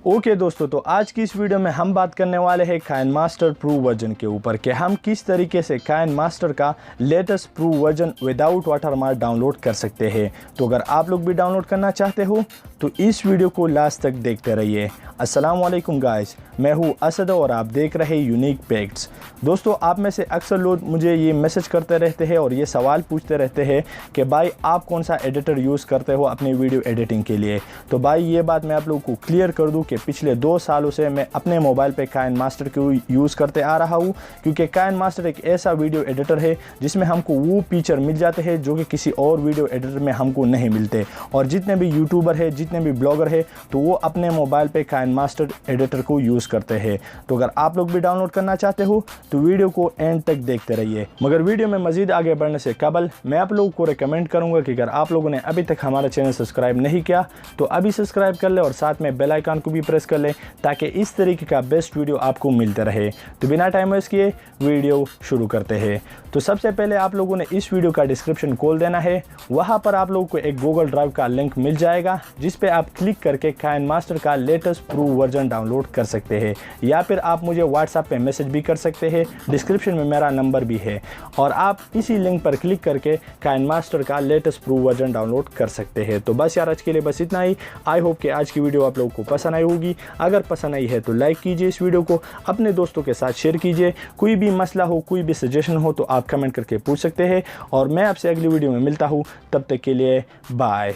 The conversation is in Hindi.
ओके दोस्तों, तो आज की इस वीडियो में हम बात करने वाले हैं काइनमास्टर प्रो वर्जन के ऊपर कि हम किस तरीके से काइनमास्टर का latest pro version without watermark download कर सकते हैं। तो अगर आप लोग भी डाउनलोड करना चाहते हो तो इस वीडियो को लास्ट तक देखते रहिए। अस्सलाम वालेकुम गाइस, मैं हूं असद और आप देख रहे यूनिक फैक्ट्स। दोस्तों, आप में से अक्सर लोग मुझे ये मैसेज करते रहते हैं और ये सवाल पूछते रहते हैं कि भाई आप कौन सा एडिटर यूज़ करते हो अपनी वीडियो एडिटिंग के लिए। तो भाई ये बात मैं आप लोगों को क्लियर कर दूं कि पिछले 2 सालों से मैं अपने मोबाइल पे काइनमास्टर को यूज़ करते आ रहा हूँ, क्योंकि काइनमास्टर एक ऐसा वीडियो एडिटर है जिसमें हमको वो फीचर मिल जाते हैं जो कि किसी और वीडियो एडिटर में हमको नहीं मिलते। और जितने भी यूट्यूबर है, जितने भी ब्लॉगर है, तो वो अपने मोबाइल पे काइनमास्टर एडिटर को यूज़ करते हैं। तो अगर आप लोग भी डाउनलोड करना चाहते हो तो वीडियो को एंड तक देखते रहिए। मगर वीडियो में मजीद आगे बढ़ने से कबल मैं आप लोगों को रिकमेंड करूंगा कि अगर आप लोगों ने अभी तक हमारा चैनल सब्सक्राइब नहीं किया तो अभी सब्सक्राइब कर ले और साथ में बेल आइकन को भी प्रेस कर ले ताकि इस तरीके का बेस्ट वीडियो आपको मिलते रहे। तो बिना टाइम वेस्ट किए वीडियो शुरू करते हैं। तो सबसे पहले आप लोगों ने इस वीडियो का डिस्क्रिप्शन खोल देना है। वहाँ पर आप लोगों को एक गूगल ड्राइव का लिंक मिल जाएगा जिस पे आप क्लिक करके काइनमास्टर का लेटेस्ट प्रो वर्जन डाउनलोड कर सकते हैं, या फिर आप मुझे व्हाट्सएप पे मैसेज भी कर सकते हैं। डिस्क्रिप्शन में मेरा नंबर भी है और आप इसी लिंक पर क्लिक करके काइनमास्टर का लेटेस्ट प्रो वर्जन डाउनलोड कर सकते हैं। तो बस यार, आज के लिए बस इतना ही। आई होप कि आज की वीडियो आप लोगों को पसंद आई होगी। अगर पसंद आई है तो लाइक कीजिए, इस वीडियो को अपने दोस्तों के साथ शेयर कीजिए। कोई भी मसला हो, कोई भी सजेशन हो तो आप कमेंट करके पूछ सकते हैं और मैं आपसे अगली वीडियो में मिलता हूँ। तब तक के लिए बाय।